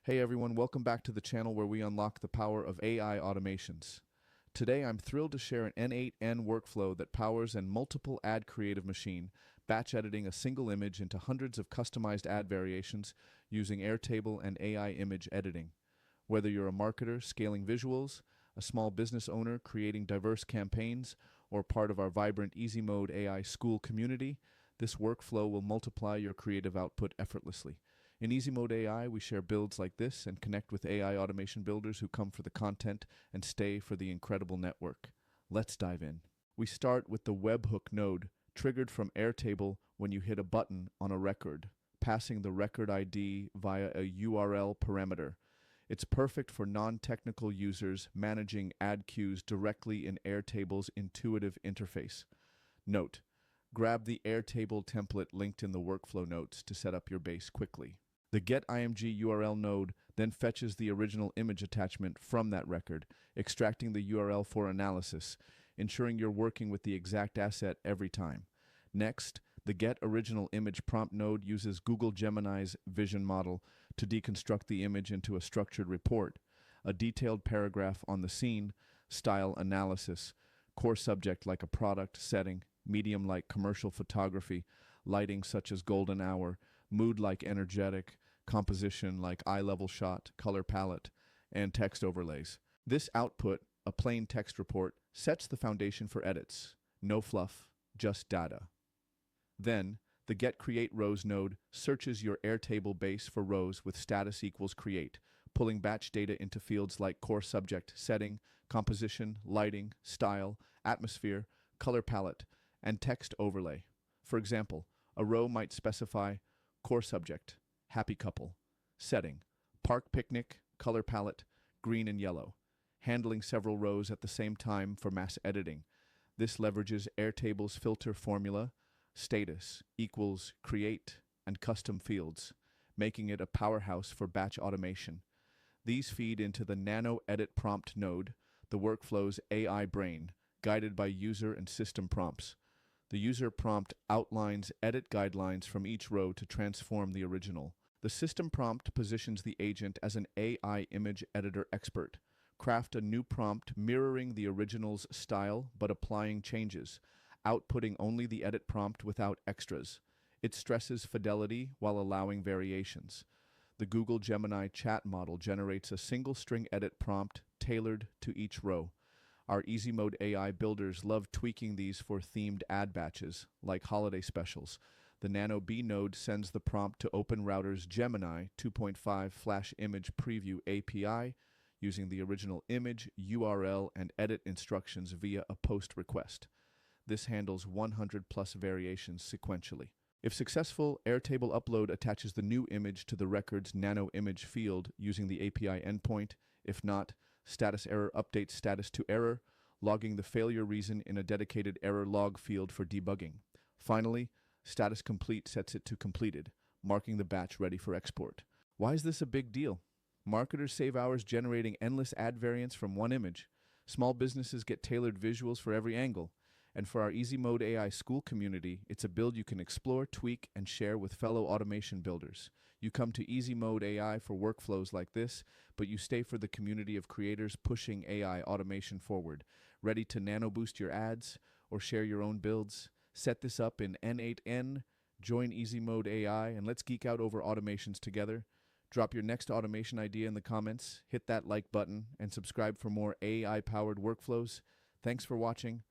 Hey everyone, welcome back to the channel where we unlock the power of AI automations. Today I'm thrilled to share an n8n workflow that powers an multiple ad creative machine, batch editing a single image into hundreds of customized ad variations using Airtable and AI image editing. Whether you're a marketer scaling visuals, a small business owner creating diverse campaigns, or part of our vibrant Easy Mode AI Skool community, this workflow will multiply your creative output effortlessly. In Easy Mode AI, we share builds like this and connect with AI automation builders who come for the content and stay for the incredible network. Let's dive in. We start with the webhook node, triggered from Airtable when you hit a button on a record, passing the record ID via a URL parameter. It's perfect for non-technical users managing ad queues directly in Airtable's intuitive interface. Note: grab the Airtable template linked in the workflow notes to set up your base quickly. The getImg URL node then fetches the original image attachment from that record, extracting the URL for analysis, ensuring you're working with the exact asset every time. Next, the getOriginalImage prompt node uses Google Gemini's vision model to deconstruct the image into a structured report, a detailed paragraph on the scene, style analysis, core subject like a product setting, medium like commercial photography, lighting such as golden hour, mood like energetic, composition like eye-level shot, color palette, and text overlays. This output, a plain text report, sets the foundation for edits. No fluff, just data. Then, the getCreateRows node searches your Airtable base for rows with status equals create, pulling batch data into fields like core subject, setting, composition, lighting, style, atmosphere, color palette, and text overlay. For example, a row might specify core subject, happy couple, setting, park picnic, color palette, green and yellow, handling several rows at the same time for mass editing. This leverages Airtable's filter formula, status equals create, and custom fields, making it a powerhouse for batch automation. These feed into the nano-edit prompt node, the workflow's AI brain, guided by user and system prompts. The user prompt outlines edit guidelines from each row to transform the original. The system prompt positions the agent as an AI image editor expert. Craft a new prompt mirroring the original's style but applying changes, outputting only the edit prompt without extras. It stresses fidelity while allowing variations. The Google Gemini chat model generates a single string edit prompt tailored to each row. Our Easy Mode AI builders love tweaking these for themed ad batches, like holiday specials. The Nano B node sends the prompt to OpenRouter's Gemini 2.5 Flash Image Preview API, using the original image, URL, and edit instructions via a post request. This handles 100 plus variations sequentially. If successful, Airtable Upload attaches the new image to the record's nano image field using the API endpoint. If not, status error updates status to error, logging the failure reason in a dedicated error log field for debugging. Finally, status complete sets it to completed, marking the batch ready for export. Why is this a big deal? Marketers save hours generating endless ad variants from one image. Small businesses get tailored visuals for every angle. And for our Easy Mode AI Skool community, it's a build you can explore, tweak, and share with fellow automation builders. You come to Easy Mode AI for workflows like this, but you stay for the community of creators pushing AI automation forward. Ready to nano boost your ads or share your own builds? Set this up in n8n, join Easy Mode AI, and let's geek out over automations together. Drop your next automation idea in the comments, hit that like button, and subscribe for more AI-powered workflows. Thanks for watching.